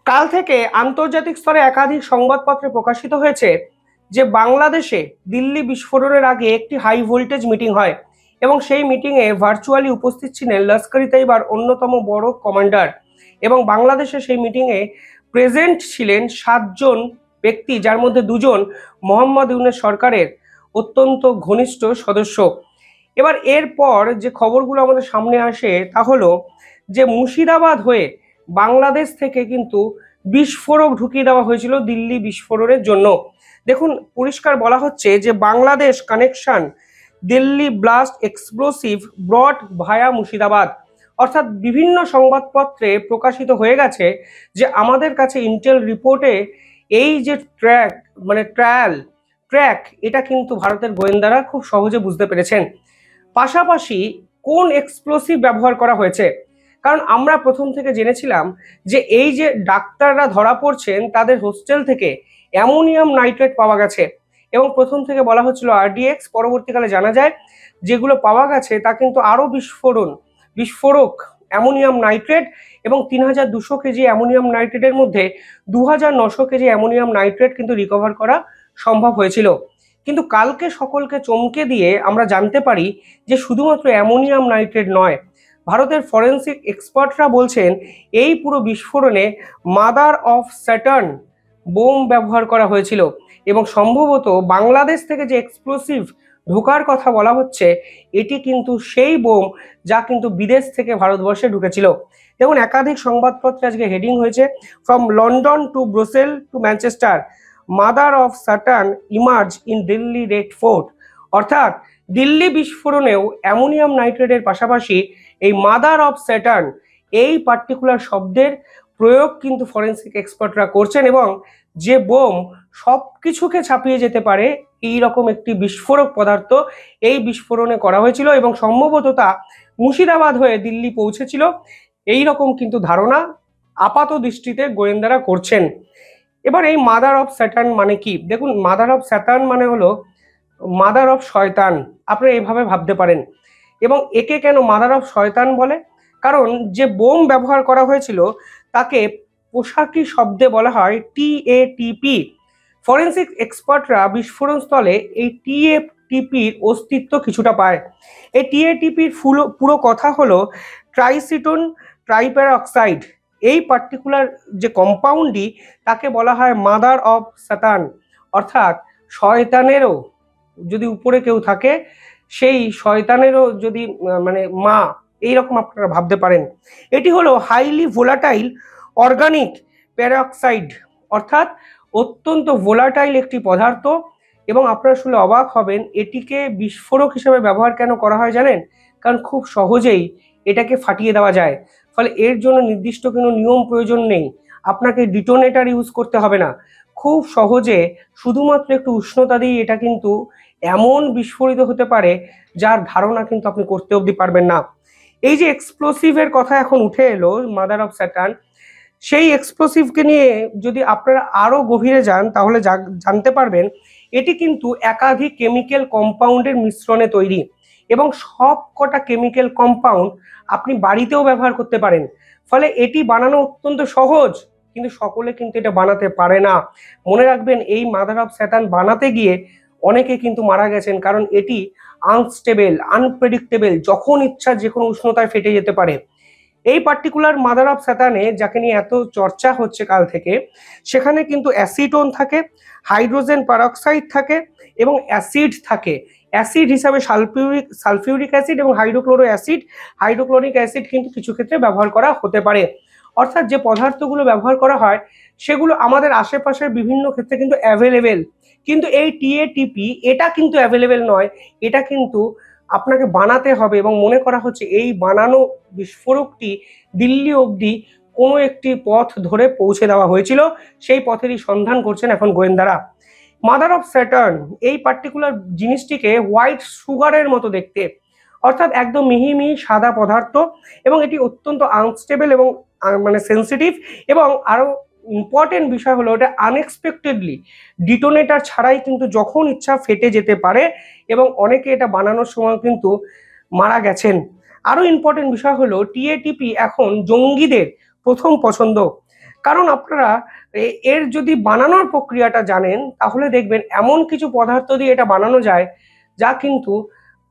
কাল থেকে আন্তর্জাতিক স্তরে একাধিক সংবাদপত্রে প্রকাশিত হয়েছে যে বাংলাদেশে দিল্লি বিস্ফোরণের আগে একটি হাই ভোল্টেজ মিটিং হয় এবং সেই মিটিংয়ে ভার্চুয়ালি উপস্থিত ছিলেন লস্কর ই তৈবার অন্যতম বড় কমান্ডার। এবং বাংলাদেশে সেই মিটিংয়ে প্রেজেন্ট ছিলেন 7 জন ব্যক্তি, যার মধ্যে 2 জন মোহাম্মদ ইউনূস সরকারের অত্যন্ত ঘনিষ্ঠ সদস্য। এবার এরপর যে খবরগুলো আমাদের সামনে আসে তা হলো যে মুর্শিদাবাদ হয়ে বাংলাদেশ থেকে কিন্তু বিস্ফোরক ঢুকিয়ে দেওয়া হয়েছিল দিল্লি বিস্ফোরণের জন্য। দেখুন, পরিষ্কার বলা হচ্ছে যে Bangladesh connection Delhi blast explosive brought via Murshidabad. অর্থাৎ বিভিন্ন সংবাদপত্রে প্রকাশিত হয়ে গেছে যে আমাদের কাছে ইন্টেল রিপোর্টে এই যে ট্র্যাক এটা কিন্তু ভারতের গোয়েন্দারা খুব সহজে বুঝতে পেরেছেন। পাশাপাশি কোন এক্সপ্লোসিভ ব্যবহার করা হয়েছে, কারণ আমরা প্রথম থেকে জেনেছিলাম যে এই যে ডাক্তাররা ধরা পড়ছেন তাদের হোস্টেল থেকে অ্যামোনিয়াম নাইট্রেট পাওয়া গেছে এবং প্রথম থেকে বলা হচ্ছিল আরডিএক্স, পরবর্তীকালে জানা যায় যেগুলো পাওয়া গেছে তা কিন্তু আরও বিস্ফোরক অ্যামোনিয়াম নাইট্রেট এবং 3200 কেজি অ্যামোনিয়াম নাইট্রেটের মধ্যে 2900 কেজি অ্যামোনিয়াম নাইট্রেট কিন্তু রিকভার করা সম্ভব হয়েছিল। কিন্তু কালকে সকলকে চমকে দিয়ে আমরা জানতে পারি যে শুধুমাত্র অ্যামোনিয়াম নাইট্রেট নয়, ভারতের ফরেন্সিক এক্সপার্টরা বলছেন এই পুরো বিস্ফোরণে মাদার অফ স্যাটার্ন বোম ব্যবহার করা হয়েছিল এবং সম্ভবত বাংলাদেশ থেকে যে এক্সপ্লোসিভ ঢোকার কথা বলা হচ্ছে এটি কিন্তু সেই বোম যা কিন্তু বিদেশ থেকে ভারতবর্ষে ঢুকেছিল। দেখুন, একাধিক সংবাদপত্রে আজকে হেডিং হয়েছে from London to Brussels to Manchester, mother of Satan emerge in Delhi Red Fort. অর্থাৎ দিল্লি বিস্ফোরণেও অ্যামোনিয়াম নাইট্রেটের পাশাপাশি এই মাদার অফ স্যাটার্ন এই পার্টিকুলার শব্দের প্রয়োগ কিন্তু ফরেন্সিক এক্সপার্টরা করছেন এবং যে বোম সব কিছুকে ছাপিয়ে যেতে পারে এই রকম একটি বিস্ফোরক পদার্থ এই বিস্ফোরণে করা হয়েছিল এবং সম্ভবত তা মুর্শিদাবাদ হয়ে দিল্লি পৌঁছেছিল, এই রকম কিন্তু ধারণা আপাত দৃষ্টিতে গোয়েন্দারা করছেন। এবার এই মাদার অফ স্যাটার্ন মানে কি? দেখুন, মাদার অফ স্যাটার্ন মানে হলো মাদার অফ শয়তান, আপনারা এইভাবে ভাবতে পারেন। এবং একে কেন মাদার অফ শয়তান বলে? কারণ যে বোম ব্যবহার করা হয়েছিল তাকে পোশাকি শব্দে বলা হয় TATP। ফরেন্সিক এক্সপার্টরা বিস্ফোরণ স্থলে এই TATPর অস্তিত্ব কিছুটা পায়। এই TATPর পুরো কথা হলো ট্রাইসিটোন ট্রাইপ্যারঅক্সাইড। এই পার্টিকুলার যে কম্পাউন্ডই তাকে বলা হয় মাদার অফ স্যাটার্ন, অর্থাৎ শয়তানেরও যদি উপরে কেউ থাকে সেই শয়তানেরও যদি মা, এইরকম আপনারা ভাবতে পারেন। এটি হলো হাইলি ভোলাটাইল অর্গানিক প্যারঅক্সাইড, অর্থাৎ অত্যন্ত ভোলাটাইল একটি পদার্থ। এবং আপনারা শুনলে অবাক হবেন এটিকে বিস্ফোরক হিসেবে ব্যবহার কেন করা হয় জানেন? কারণ খুব সহজেই এটাকে ফাটিয়ে দেওয়া যায়, ফলে এর জন্য নির্দিষ্ট কোনো নিয়ম প্রয়োজন নেই, আপনাকে ডিটোনেটর ইউজ করতে হবে না, খুব সহজে শুধুমাত্র একটু উষ্ণতা দিয়ে এটা কিন্তু এমন বিস্ফোরিত হতে পারে যার ধারণা কিন্তু আপনি করতে অবধি পারবেন না। এই যে এক্সপ্লোসিভের কথা এখন উঠে এলো মাদার অফ স্যাটার্ন, সেই এক্সপ্লোসিভকে নিয়ে যদি আপনারা আরো গভীরে যান তাহলে জানতে পারবেন এটি কিন্তু একাধিক কেমিক্যাল কম্পাউন্ডের মিশ্রণে তৈরি এবং সব কটা কেমিক্যাল কম্পাউন্ড আপনি বাড়িতেও ব্যবহার করতে পারেন, ফলে এটি বানানো অত্যন্ত সহজ। কিন্তু সকলে কিন্তু এটা বানাতে পারে না। মনে রাখবেন, এই মাদার অফ স্যাটার্ন বানাতে গিয়ে অনেকে কিন্তু মারা গেছেন, কারণ এটি আনস্টেবল, আনপ্রেডিক্টেবল, যখন ইচ্ছা যে কোনো উষ্ণতায় ফেটে যেতে পারে। এই পার্টিকুলার মাদার অফ স্যাটার্নে যাকে নিয়ে এত চর্চা হচ্ছে কাল থেকে, সেখানে কিন্তু অ্যাসিটোন থাকে, হাইড্রোজেন পারঅক্সাইড থাকে এবং অ্যাসিড থাকে। অ্যাসিড হিসাবে সালফিউরিক অ্যাসিড এবং হাইড্রোক্লোরিক অ্যাসিড কিন্তু কিছু ক্ষেত্রে ব্যবহার করা হতে পারে। অর্থাৎ যে পদার্থগুলো ব্যবহার করা হয় সেগুলো আমাদের আশেপাশের বিভিন্ন ক্ষেত্রে কিন্তু অ্যাভেলেবেল, কিন্তু এই TATP এটা কিন্তু অ্যাভেলেবেল নয়, এটা কিন্তু আপনাকে বানাতে হবে। এবং মনে করা হচ্ছে এই বানানো বিস্ফোরকটি দিল্লি অবধি কোনো একটি পথ ধরে পৌঁছে দেওয়া হয়েছিল, সেই পথেরই সন্ধান করছেন এখন গোয়েন্দারা। মাদার অফ স্যাটার্ন এই পার্টিকুলার জিনিসটিকে হোয়াইট সুগারের মতো দেখতে, অর্থাৎ একদম মিহি মিহি সাদা পদার্থ এবং এটি অত্যন্ত আনস্টেবল এবং সেন্সিটিভ। এবং আরো ইম্পর্টেন্ট বিষয় হলো এটা আনএক্সপেক্টেডলি ডিটোনেটর ছাড়াই কিন্তু যখন ইচ্ছা ফেটে যেতে পারে এবং অনেকে এটা বানানোর সময় কিন্তু মারা গেছেন। আরো ইম্পর্টেন্ট বিষয় হলো TATP এখন জঙ্গিদের প্রথম পছন্দ। কারণ আপনারা এর যদি বানানোর প্রক্রিয়াটা জানেন তাহলে দেখবেন এমন কিছু পদার্থ দিয়ে এটা বানানো যায় যা কিন্তু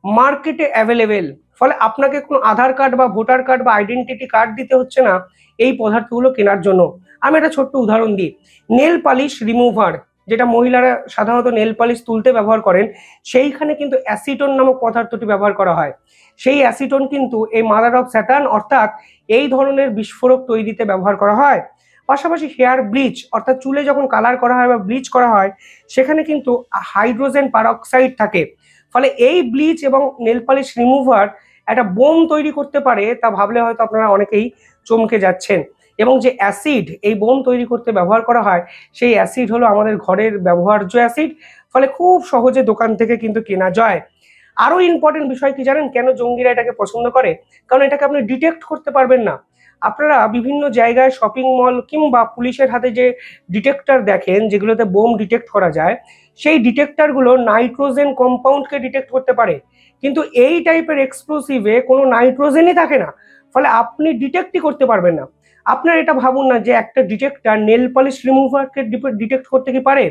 মার্কেটে অ্যাভেলেবেল। ফলে আপনাকে কোনো আধার কার্ড বা ভোটার কার্ড বা আইডেন্টিটি কার্ড দিতে হচ্ছে না এই পদার্থগুলো কেনার জন্য। আমি একটা ছোট্ট উদাহরণ দিই, নেল পালিশ রিমুভার, যেটা মহিলারা সাধারণত নেল পালিশ তুলতে ব্যবহার করেন, সেইখানে কিন্তু অ্যাসিটন নামক পদার্থটি ব্যবহার করা হয়। সেই অ্যাসিটন কিন্তু এই মাদার অফ স্যাটার্ন অর্থাৎ এই ধরনের বিস্ফোরক তৈরিতে ব্যবহার করা হয়। পাশাপাশি হেয়ার ব্লিচ অর্থাৎ চুলে যখন কালার করা হয় বা ব্লিচ করা হয় সেখানে কিন্তু হাইড্রোজেন পারঅক্সাইড থাকে। ফলে এই ব্লিচ এবং নেল পালিশ রিমুভার একটা বোম তৈরি করতে পারে, তা ভাবলে হয়তো আপনারা অনেকেই চমকে যাচ্ছেন। এবং যে অ্যাসিড এই বোম তৈরি করতে ব্যবহার করা হয় সেই অ্যাসিড হলো আমাদের ঘরের ব্যবহার্য অ্যাসিড। ফলে খুব সহজে দোকান থেকে কিন্তু কেনা যায়। আরো ইম্পর্টেন্ট বিষয় কি জানেন কেন জঙ্গিরা এটাকে পছন্দ করে? কারণ এটাকে আপনি ডিটেক্ট করতে পারবেন না। আপনারা বিভিন্ন জায়গায় শপিং মল কিংবা পুলিশের হাতে যে ডিটেক্টর দেখেন যেগুলোতে বোম ডিটেক্ট করা যায়, সেই ডিটেক্টরগুলো নাইট্রোজেন কম্পাউন্ডকে ডিটেক্ট করতে পারে, কিন্তু এই টাইপের এক্সপ্লোসিভে কোনো নাইট্রোজেনই থাকে না। ফলে আপনি ডিটেক্টই করতে পারবেন না। আপনার এটা ভাবুন না যে একটা ডিটেক্টর নেল পলিশ রিমুভারকে ডিটেক্ট করতে কি পারে?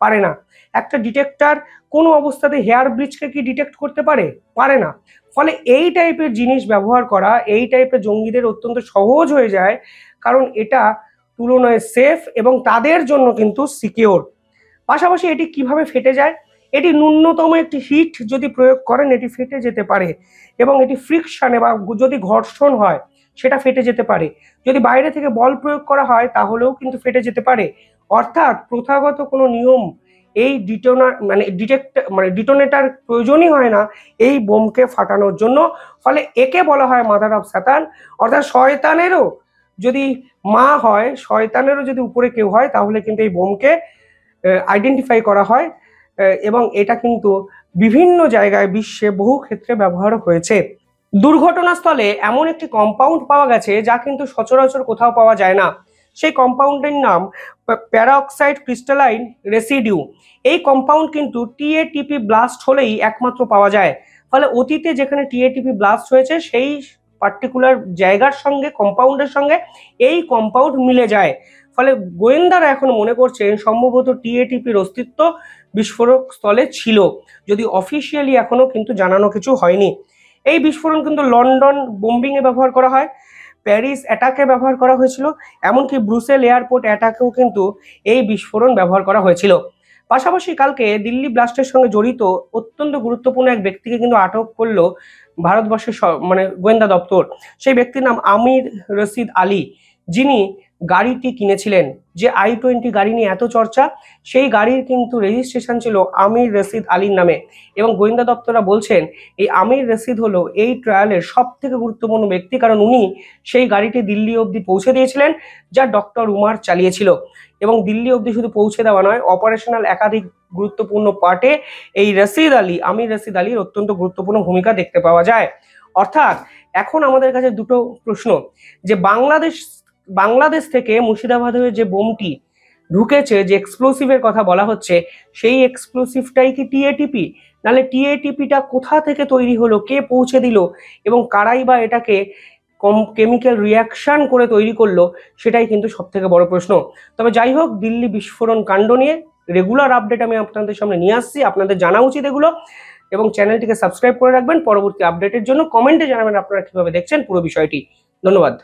পারে না। একটা ডিটেক্টর কোনো অবস্থাতে হেয়ার ব্লিচকে কি ডিটেক্ট করতে পারে? পারে না। ফলে এই টাইপের জিনিস ব্যবহার করা এই টাইপের জঙ্গিদের অত্যন্ত সহজ হয়ে যায়, কারণ এটা তুলনায় সেফ এবং তাদের জন্য কিন্তু সিকিওর। পাশাপাশি এটি কিভাবে ফেটে যায়? এটি ন্যূনতম একটি হিট যদি প্রয়োগ করেন এটি ফেটে যেতে পারে, এবং এটি ফ্রিকশনে বা যদি ঘর্ষণ হয় সেটা ফেটে যেতে পারে। যদি বাইরে থেকে বল প্রয়োগ করা হয় তাহলেও কিন্তু ফেটে যেতে পারে। অর্থাৎ প্রথাগত কোনো নিয়ম এই ডিটোনেটার প্রয়োজনই হয় না এই বোমকে ফাটানোর জন্য। ফলে একে বলা হয় মাদার অফ স্যাটান, অর্থাৎ শয়তানেরও যদি মা হয়, শয়তানেরও যদি উপরে কেউ হয় তাহলে কিন্তু এই বোমকে আইডেন্টিফাই করা হয়। এবং এটা কিন্তু বিভিন্ন জায়গায় বিশ্বে বহু ক্ষেত্রে ব্যবহার হয়েছে। দুর্ঘটনাস্থলে এমন একটি কম্পাউন্ড পাওয়া গেছে যা কিন্তু সচরাচর কোথাও পাওয়া যায় না। সেই কম্পাউন্ডের নাম প্যারাঅক্সাইড ক্রিস্টালাইন রেসিডিউ। এই কম্পাউন্ড কিন্তু টিএটিপি ব্লাস্ট হলেই একমাত্র পাওয়া যায়। ফলে অতীতে যেখানে টিএটিপি ব্লাস্ট হয়েছে সেই পার্টিকুলার জায়গার সঙ্গে কম্পাউন্ডের সঙ্গে এই কম্পাউন্ড মিলে যায়। ফলে গোয়েন্দারা এখন মনে করছেন সম্ভবত টিএটিপির অস্তিত্ব বিস্ফোরক স্থলে ছিল, যদি অফিসিয়ালি এখনো কিন্তু জানানো কিছু হয়নি। এই বিস্ফোরণ কিন্তু লন্ডন বোম্বিংয়ে ব্যবহার করা হয়, প্যারিস অ্যাটাকে ব্যবহার করা হয়েছিল, এমনকি ব্রুসেল এয়ারপোর্ট অ্যাটাকেও কিন্তু এই বিস্ফোরণ ব্যবহার করা হয়েছিল। পাশাপাশি কালকে দিল্লি ব্লাস্টের সঙ্গে জড়িত অত্যন্ত গুরুত্বপূর্ণ এক ব্যক্তিকে কিন্তু আটক করলো ভারতবর্ষের গোয়েন্দা দপ্তর। সেই ব্যক্তির নাম আমির রশিদ আলী, যিনি গাড়িটি কিনেছিলেন। যে i20 গাড়ি নিয়ে এত চর্চা, সেই গাড়ির কিন্তু রেজিস্ট্রেশন ছিল আমির রশিদ আলীর নামে। এবং গোয়েন্দা দপ্তররা বলছেন এই আমির রশিদ হলো এই ট্রায়ালের সব থেকে গুরুত্বপূর্ণ ব্যক্তি, কারণ উনি সেই গাড়িটি দিল্লি অবধি পৌঁছে দিয়েছিলেন যা ডক্টর উমার চালিয়েছিল। এবং দিল্লি অবধি শুধু পৌঁছে দেওয়া নয়, অপারেশনাল একাধিক গুরুত্বপূর্ণ পার্টে এই আমির রশিদ আলীর অত্যন্ত গুরুত্বপূর্ণ ভূমিকা দেখতে পাওয়া যায়। অর্থাৎ এখন আমাদের কাছে দুটো প্রশ্ন, যে বাংলাদেশ থেকে মুর্শিদাবাদে যে বোমটি ঢুকেছে, যে এক্সপ্লোসিভের কথা বলা হচ্ছে, সেই এক্সপ্লোসিভটাই কি টিএটিপি? নাহলে টিএটিপিটা কোথা থেকে তৈরি হলো, কে পৌঁছে দিল, এবং কারাই বা এটাকে কেমিক্যাল রিয়াকশন করে তৈরি করলো, সেটাই কিন্তু সব থেকে বড় প্রশ্ন। তবে যাই হোক, দিল্লি বিস্ফোরণ কাণ্ড নিয়ে রেগুলার আপডেট আমি আপনাদের সামনে নিয়ে আসছি, আপনাদের জানা উচিত এগুলো। এবং চ্যানেলটিকে সাবস্ক্রাইব করে রাখবেন পরবর্তী আপডেটের জন্য। কমেন্টে জানাবেন আপনারা কিভাবে দেখছেন পুরো বিষয়টি। ধন্যবাদ।